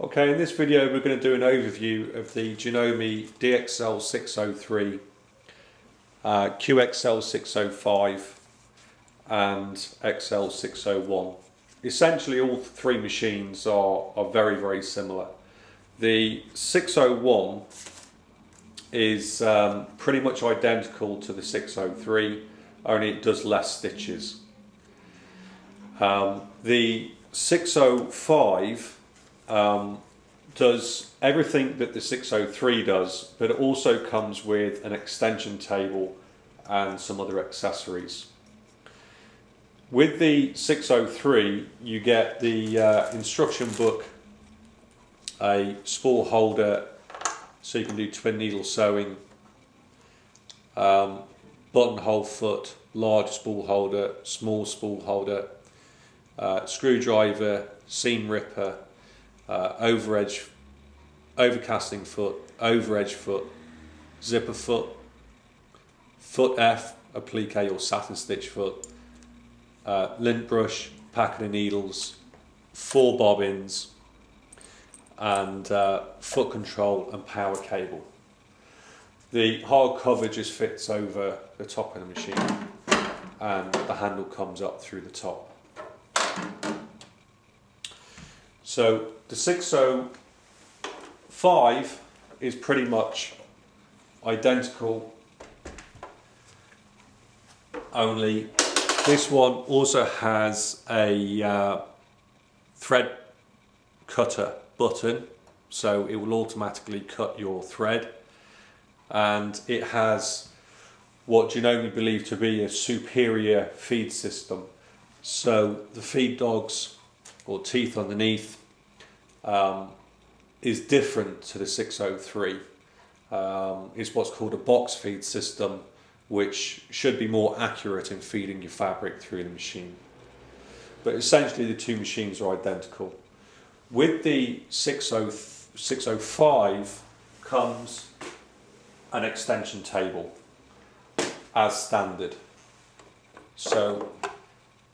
Okay, in this video we're going to do an overview of the Janome DXL603, QXL605 and XL601. Essentially all three machines are very, very similar. The 601 is pretty much identical to the 603, only it does less stitches. The 605 does everything that the 603 does, but it also comes with an extension table and some other accessories. With the 603 you get the instruction book, a spool holder so you can do twin needle sewing, buttonhole foot, large spool holder, small spool holder, screwdriver, seam ripper, overcasting foot, overedge foot, zipper foot, foot F, applique or satin stitch foot, lint brush, packet of needles, 4 bobbins, and foot control and power cable. The hard cover just fits over the top of the machine and the handle comes up through the top. So the 605 is pretty much identical, only this one also has a thread cutter button, so it will automatically cut your thread, and it has what Janome believe to be a superior feed system. So the feed dogs or teeth underneath is different to the 603. It's what's called a box feed system, which should be more accurate in feeding your fabric through the machine. But essentially the two machines are identical. With the 605 comes an extension table as standard. So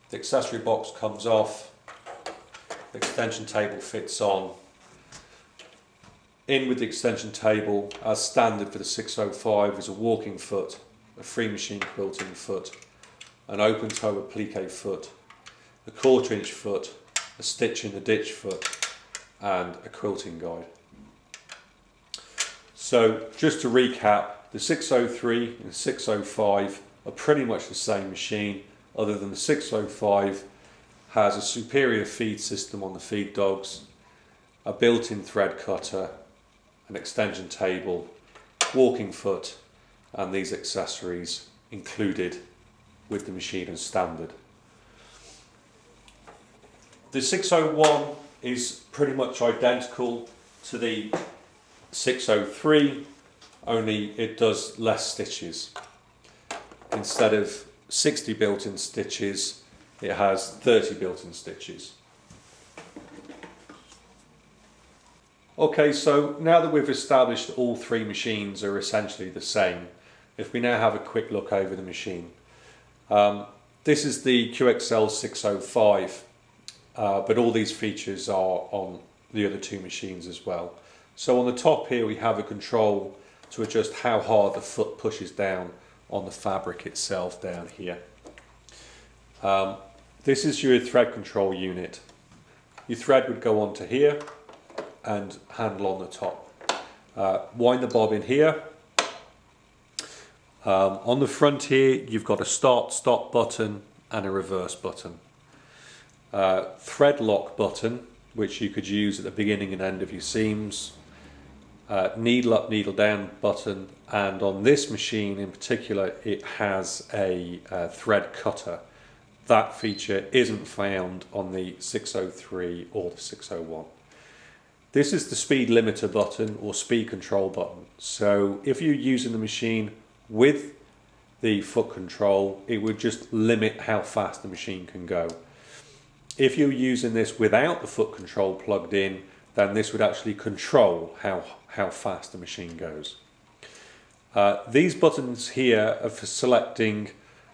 the accessory box comes off, the extension table fits on. In with the extension table, as standard for the 605, is a walking foot, a free machine quilting foot, an open toe applique foot, a 1/4 inch foot, a stitch in the ditch foot, and a quilting guide. So just to recap, the 603 and the 605 are pretty much the same machine, other than the 605 has a superior feed system on the feed dogs, a built-in thread cutter, an extension table, walking foot, and these accessories included with the machine as standard. The 601 is pretty much identical to the 603, only it does less stitches. Instead of 60 built-in stitches, it has 30 built-in stitches. Okay, so now that we've established that all three machines are essentially the same, if we now have a quick look over the machine. This is the QXL605, but all these features are on the other two machines as well. So on the top here we have a control to adjust how hard the foot pushes down on the fabric itself down here. This is your thread control unit. Your thread would go onto here and handle on the top. Wind the bobbin here. On the front here you've got a start-stop button and a reverse button. Thread lock button, which you could use at the beginning and end of your seams. Needle up, needle down button, and on this machine in particular it has a thread cutter. That feature isn't found on the 603 or the 601. This is the speed limiter button or speed control button. So if you're using the machine with the foot control, it would just limit how fast the machine can go. If you're using this without the foot control plugged in, then this would actually control how fast the machine goes. These buttons here are for selecting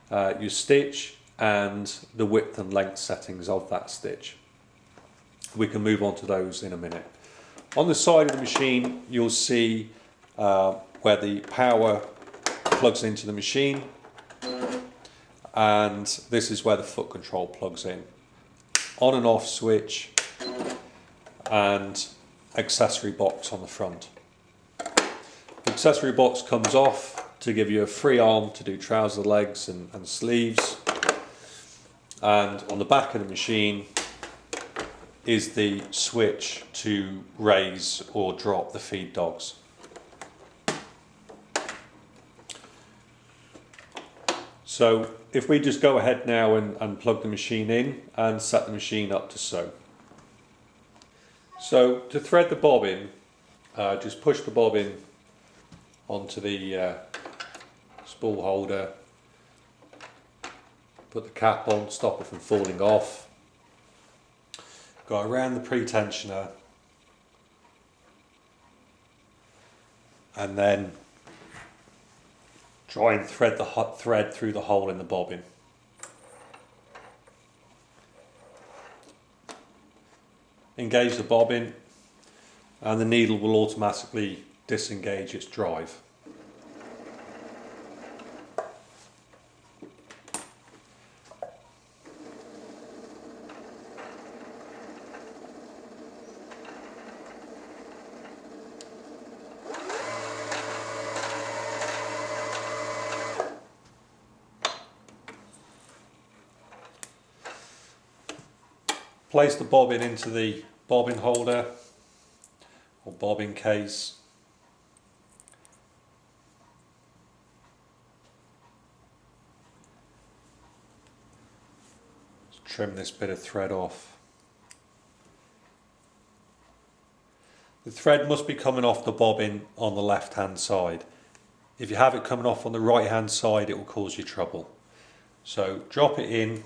your stitch and the width and length settings of that stitch. We can move on to those in a minute. On the side of the machine you'll see where the power plugs into the machine, and this is where the foot control plugs in. On and off switch and accessory box on the front. The accessory box comes off to give you a free arm to do trouser legs and sleeves, and on the back of the machine is the switch to raise or drop the feed dogs. So if we just go ahead now and plug the machine in and set the machine up to sew. So to thread the bobbin, just push the bobbin onto the spool holder, put the cap on, stop it from falling off, go around the pre-tensioner, and then try and thread the hot thread through the hole in the bobbin. Engage the bobbin and the needle will automatically disengage its drive. Place the bobbin into the bobbin holder or bobbin case. Just trim this bit of thread off. The thread must be coming off the bobbin on the left hand side. If you have it coming off on the right hand side, it will cause you trouble. So drop it in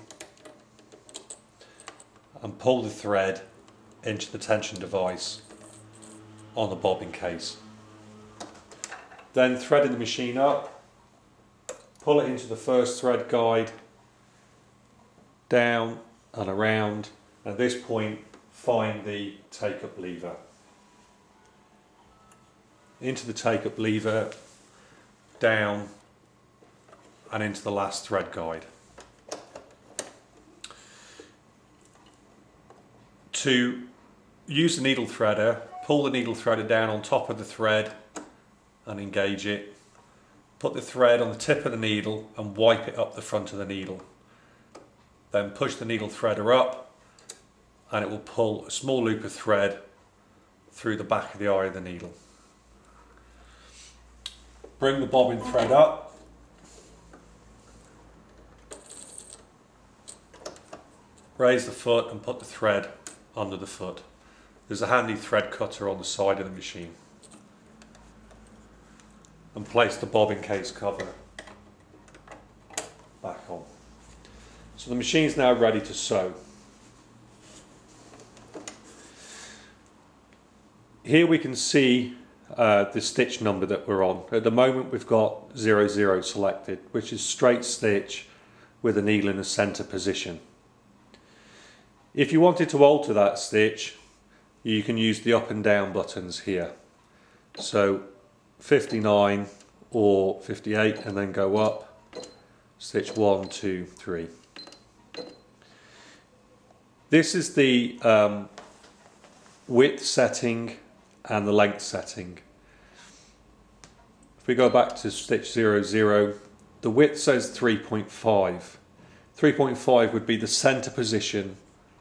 and pull the thread into the tension device on the bobbin case. Then threading the machine up, pull it into the first thread guide, down and around, and at this point find the take-up lever. Into the take-up lever, down and into the last thread guide. To use the needle threader, pull the needle threader down on top of the thread and engage it. Put the thread on the tip of the needle and wipe it up the front of the needle. Then push the needle threader up and it will pull a small loop of thread through the back of the eye of the needle. Bring the bobbin thread up. Raise the foot and put the thread under the foot. There's a handy thread cutter on the side of the machine. And place the bobbin case cover back on. So the machine's now ready to sew. Here we can see the stitch number that we're on. At the moment we've got 00 selected, which is straight stitch with a needle in the center position. If you wanted to alter that stitch, you can use the up and down buttons here. So 59 or 58 and then go up, stitch 1, 2, 3. This is the width setting and the length setting. If we go back to stitch 00, the width says 3.5. 3.5 would be the center position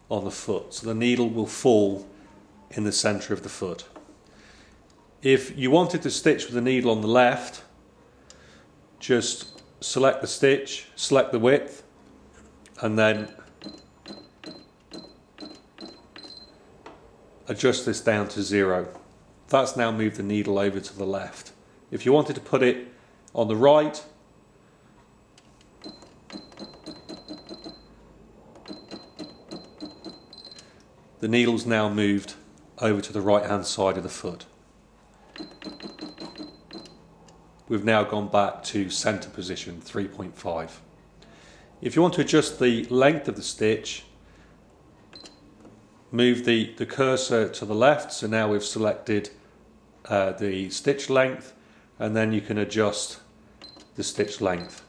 on the foot, so the needle will fall in the center of the foot. If you wanted to stitch with the needle on the left, just select the stitch, select the width, and then adjust this down to 0. That's now moved the needle over to the left. If you wanted to put it on the right, the needle's now moved over to the right hand side of the foot. We've now gone back to center position 3.5. If you want to adjust the length of the stitch, move the cursor to the left, so now we've selected the stitch length, and then you can adjust the stitch length.